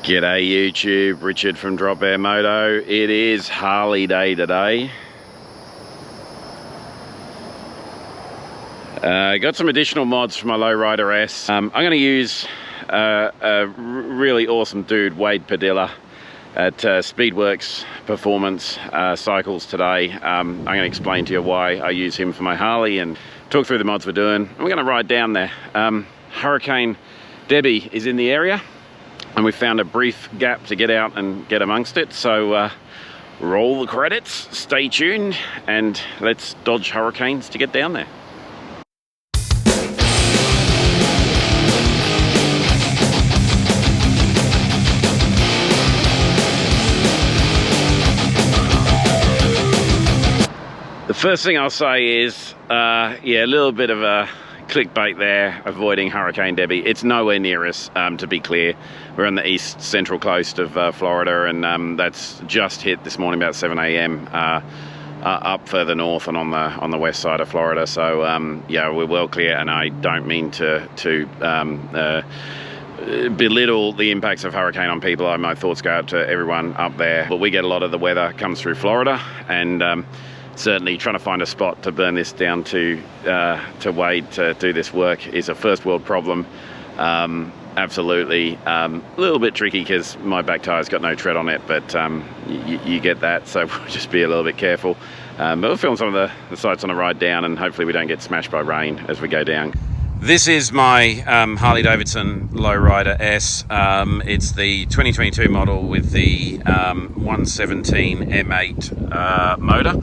G'day YouTube, Richard from Drop Air Moto. It is Harley day today. Got some additional mods for my Lowrider S. I'm going to use a really awesome dude, Wade Padilla, at Speedworks Performance Cycles today. I'm going to explain to you why I use him for my Harley and talk through the mods we're doing. And we're going to ride down there. Hurricane Debbie is in the area, and we found a brief gap to get out and get amongst it. So roll the credits, stay tuned, and let's dodge hurricanes to get down there. The first thing I'll say is, yeah, a little bit of a clickbait there, avoiding Hurricane Debbie. It's nowhere near us, to be clear. We're on the east central coast of Florida, and that's just hit this morning about 7 a.m. Up further north and on the west side of Florida. So yeah, we're well clear, and I don't mean to belittle the impacts of hurricane on people. My thoughts go out to everyone up there, but we get a lot of the weather comes through Florida, and certainly trying to find a spot to burn this down to Wade to do this work is a first world problem. Absolutely a little bit tricky because my back tire's got no tread on it, but you get that, so we'll just be a little bit careful. But we'll film some of the sights on the ride down, and hopefully we don't get smashed by rain as we go down. This is my Harley Davidson Lowrider S. It's the 2022 model with the 117 M8 motor.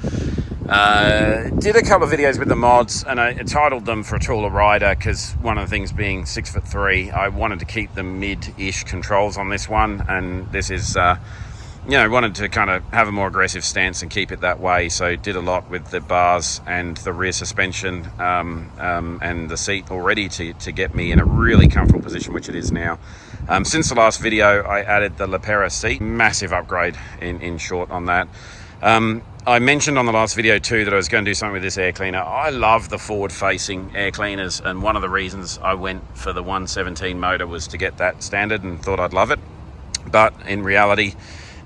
Did a couple of videos with the mods, and I titled them For a Taller Rider because one of the things being 6'3", I wanted to keep the mid-ish controls on this one, and this is you know, wanted to kind of have a more aggressive stance and keep it that way, so did a lot with the bars and the rear suspension and the seat already to get me in a really comfortable position, which it is now. Since the last video, I added the Lepera seat. Massive upgrade in short on that. I mentioned on the last video too that I was going to do something with this air cleaner. I love the forward-facing air cleaners, and one of the reasons I went for the 117 motor was to get that standard and thought I'd love it. But in reality,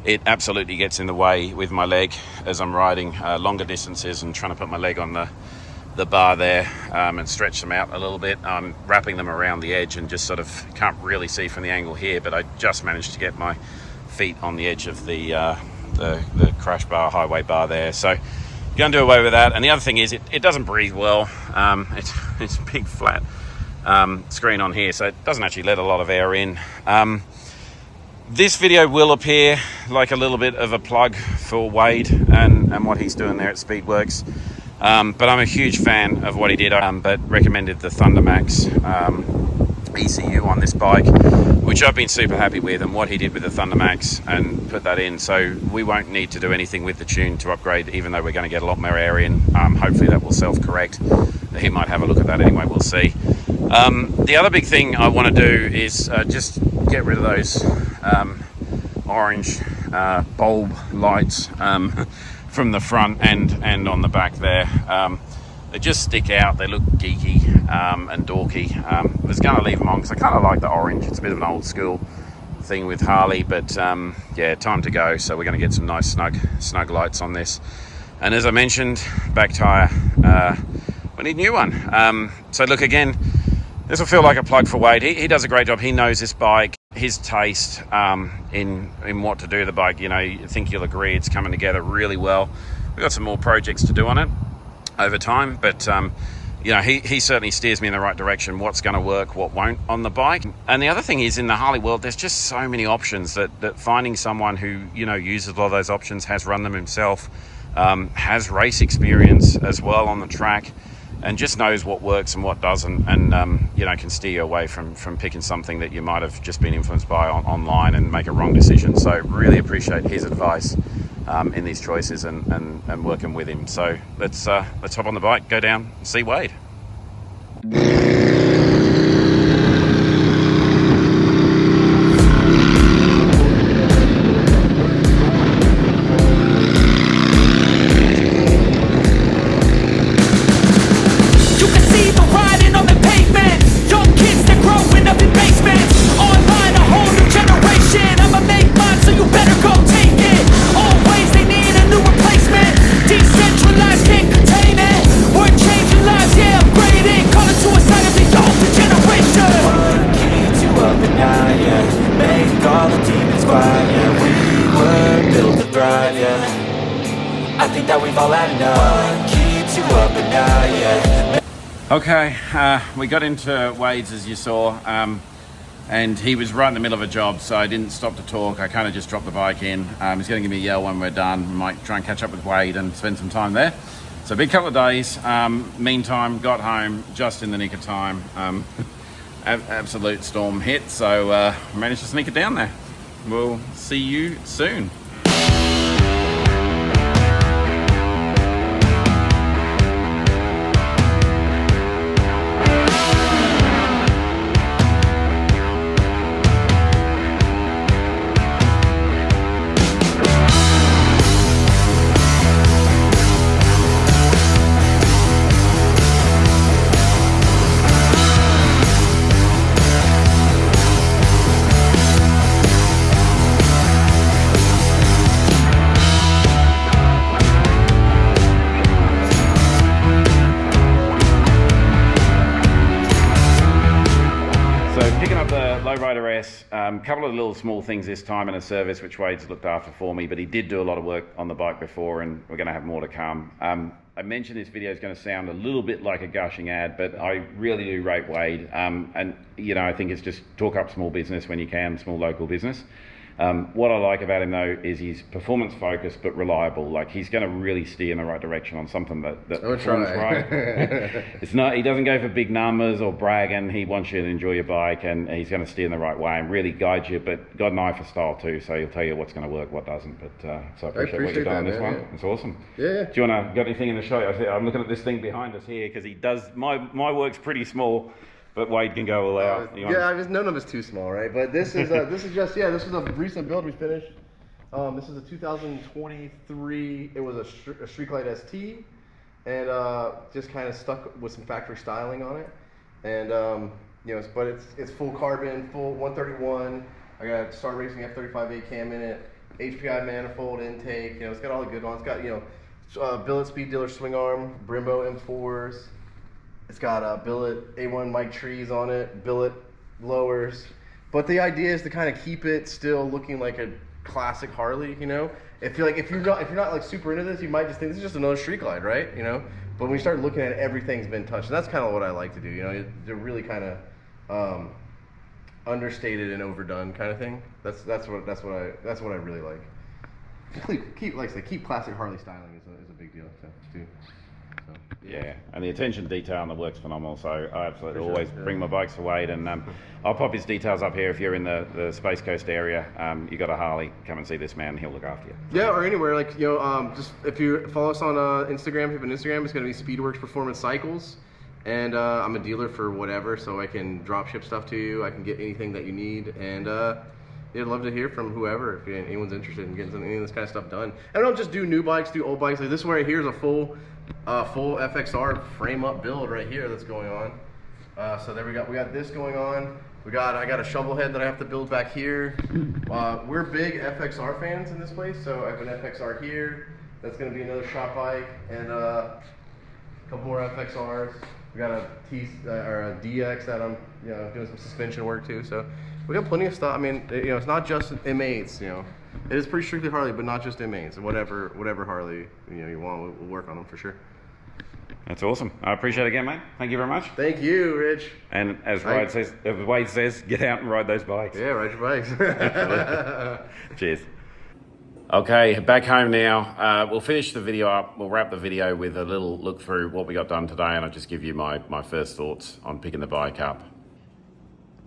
it absolutely gets in the way with my leg as I'm riding longer distances and trying to put my leg on the bar there and stretch them out a little bit. I'm wrapping them around the edge and just sort of can't really see from the angle here, but I just managed to get my feet on the edge of the crash bar, highway bar there. So you're going to do away with that. And the other thing is it doesn't breathe well. It's a big flat screen on here, so it doesn't actually let a lot of air in. This video will appear like a little bit of a plug for Wade and what he's doing there at Speedworks. But I'm a huge fan of what he did, but recommended the Thundermax ECU on this bike, which I've been super happy with, and what he did with the Thundermax and put that in, so we won't need to do anything with the tune to upgrade, even though we're going to get a lot more air in. Hopefully that will self-correct. He might have a look at that anyway, we'll see. The other big thing I want to do is just get rid of those orange bulb lights from the front and on the back there. They just stick out, they look geeky and dorky. I was going to leave them on because I kind of like the orange. It's a bit of an old school thing with Harley, but yeah, time to go. So we're going to get some nice snug lights on this. And as I mentioned, back tire, we need a new one. So look, again, this will feel like a plug for Wade. He does a great job. He knows this bike, his taste in what to do with the bike. You know, I think you'll agree it's coming together really well. We've got some more projects to do on it over time, but you know, he certainly steers me in the right direction, what's going to work, what won't on the bike. And the other thing is, in the Harley world, there's just so many options that finding someone who, you know, uses a lot of those options, has run them himself, has race experience as well on the track, and just knows what works and what doesn't, and you know, can steer you away from picking something that you might have just been influenced by online and make a wrong decision. So really appreciate his advice in these choices and working with him. So let's hop on the bike, go down and see Wade. Young kids, they're growing up in basements. Online, a whole new generation. I'm that we've all had enough. What keeps you up at night, yeah. Okay, we got into Wade's, as you saw, and he was right in the middle of a job, so I didn't stop to talk. I kind of just dropped the bike in. He's going to give me a yell when we're done. We might try and catch up with Wade and spend some time there. So a big couple of days. Meantime, got home just in the nick of time. Absolute storm hit, so managed to sneak it down there. We'll see you soon. Lowrider S, couple of little small things this time in a service which Wade's looked after for me, but he did do a lot of work on the bike before, and we're going to have more to come. I mentioned this video is going to sound a little bit like a gushing ad, but I really do rate Wade, and you know, I think it's just talk up small business when you can, small local business. What I like about him though is he's performance focused but reliable. Like, he's going to really steer in the right direction on something that performs right. It's not, he doesn't go for big numbers or bragging. He wants you to enjoy your bike, and he's going to steer in the right way and really guide you, but got an eye for style too, so he'll tell you what's going to work, what doesn't. But so I appreciate what you've done on this one. Yeah. It's awesome. Yeah. Do you want to got anything in the shot? I'm looking at this thing behind us here because he does my work's pretty small. But Wade can go all out. Yeah, none of it's too small, right? But this is this is a recent build we finished. This is a 2023. It was a Streetlight ST, and just kind of stuck with some factory styling on it. And you know, but it's full carbon, full 131. I got Star Racing F35A cam in it, HPI manifold intake. You know, it's got all the good ones. It's got, you know, billet speed dealer swing arm, Brembo M4s. It's got billet A1 mic trees on it, billet lowers. But the idea is to kind of keep it still looking like a classic Harley, you know? If you're not like super into this, you might just think this is just another street glide, right? You know? But when you start looking at it, everything's been touched. And that's kind of what I like to do, you know? They're really kind of understated and overdone kind of thing. That's what I really like. Keep classic Harley styling is a big deal too. So, yeah, and the attention to detail on the work's phenomenal, so I absolutely always bring my bikes to Wade, and I'll pop his details up here if you're in the Space Coast area. You got a Harley, come and see this man, he'll look after you. Yeah, or anywhere, like, you know, just if you follow us on Instagram, if you have an Instagram, it's going to be Speedworks Performance Cycles, and I'm a dealer for whatever, so I can drop ship stuff to you, I can get anything that you need, and yeah, I'd love to hear from whoever, if anyone's interested in getting any of this kind of stuff done. And I don't just do new bikes, do old bikes. Like this one right here is a full FXR frame up build right here that's going on. So there we got this going on. I got a shovel head that I have to build back here. We're big FXR fans in this place, so I have an FXR here. That's going to be another shop bike, and a couple more FXRs. We got a DX that I'm doing some suspension work too. So we got plenty of stuff. I mean, you know, it's not just M8s. You know, it is pretty strictly Harley, but not just M8s. And whatever Harley you want, we'll work on them for sure. That's awesome. I appreciate it again, mate. Thank you very much. Thank you, Rich. And as Wade says, get out and ride those bikes. Yeah, ride your bikes. Cheers. Okay, back home now. We'll finish the video up. We'll wrap the video with a little look through what we got done today, and I'll just give you my first thoughts on picking the bike up.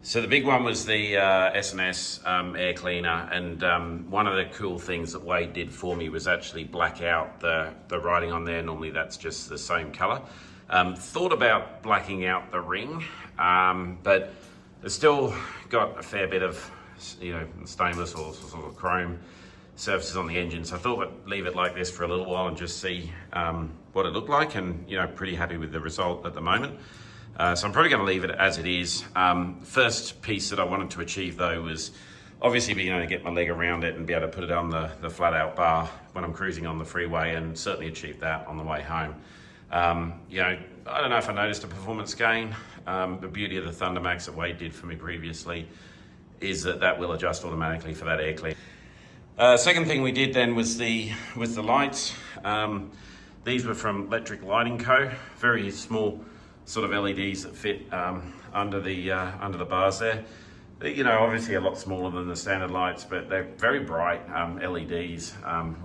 So the big one was the S&S air cleaner, and one of the cool things that Wade did for me was actually black out the writing on there. Normally that's just the same color. Thought about blacking out the ring, but it's still got a fair bit of, you know, stainless or sort of chrome surfaces on the engine. So I thought I'd leave it like this for a little while and just see what it looked like, and you know, pretty happy with the result at the moment. So I'm probably going to leave it as it is. First piece that I wanted to achieve though was obviously being able to get my leg around it and be able to put it on the flat out bar when I'm cruising on the freeway, and certainly achieved that on the way home. You know, I don't know if I noticed a performance gain. The beauty of the Thunder Max that Wade did for me previously is that will adjust automatically for that air clean. Second thing we did then was the lights. These were from Electric Lighting Co. Very small sort of LEDs that fit under the bars there. You know, obviously a lot smaller than the standard lights, but they're very bright LEDs.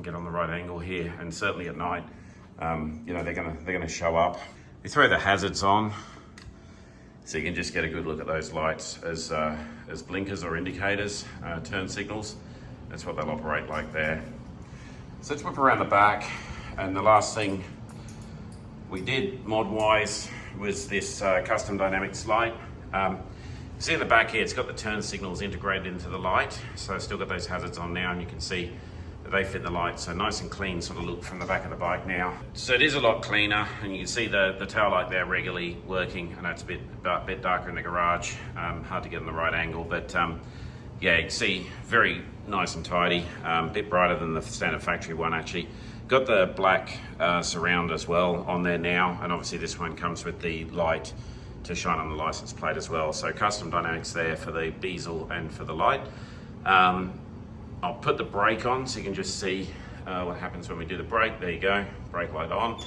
Get on the right angle here, and certainly at night, you know, they're gonna show up. We throw the hazards on, so you can just get a good look at those lights as blinkers or indicators, turn signals. That's what they'll operate like there. So let's whip around the back, and the last thing we did mod-wise was this custom dynamics light. See in the back here, it's got the turn signals integrated into the light, so I've still got those hazards on now, and you can see that they fit the light, so nice and clean sort of look from the back of the bike now. So it is a lot cleaner, and you can see the tail light there regularly working. I know it's a bit darker in the garage, hard to get in the right angle, but yeah, you can see very nice and tidy, a bit brighter than the standard factory one actually. Got the black surround as well on there now, and obviously this one comes with the light to shine on the license plate as well. So custom dynamics there for the bezel and for the light. I'll put the brake on so you can just see what happens when we do the brake. There you go, brake light on.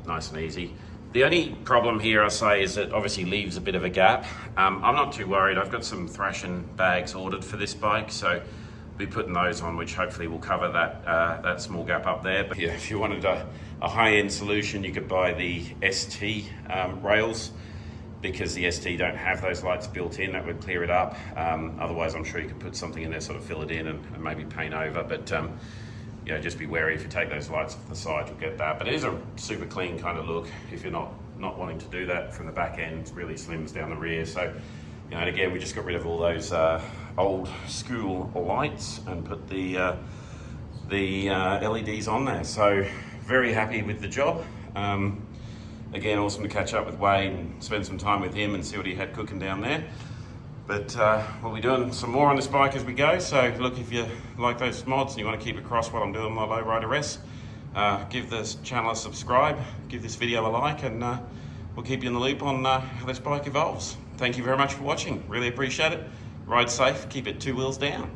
Nice and easy. The only problem here I say is that obviously leaves a bit of a gap. I'm not too worried. I've got some thrashing bags ordered for this bike, so I'll be putting those on, which hopefully will cover that small gap up there. But yeah, if you wanted a high-end solution, you could buy the ST rails, because the ST don't have those lights built in. That would clear it up. Otherwise, I'm sure you could put something in there, sort of fill it in and maybe paint over. But you know, just be wary if you take those lights off the side, you'll get that. But it is a super clean kind of look if you're not wanting to do that from the back end. It's really slims down the rear. So, you know, and again, we just got rid of all those old school lights and put the LEDs on there. So very happy with the job. Again, awesome to catch up with Wade and spend some time with him and see what he had cooking down there. But we'll be doing some more on this bike as we go. So look, if you like those mods and you want to keep across what I'm doing on my lowrider S, give this channel a subscribe, give this video a like, and we'll keep you in the loop on how this bike evolves. Thank you very much for watching. Really appreciate it. Ride safe, keep it 2 wheels down.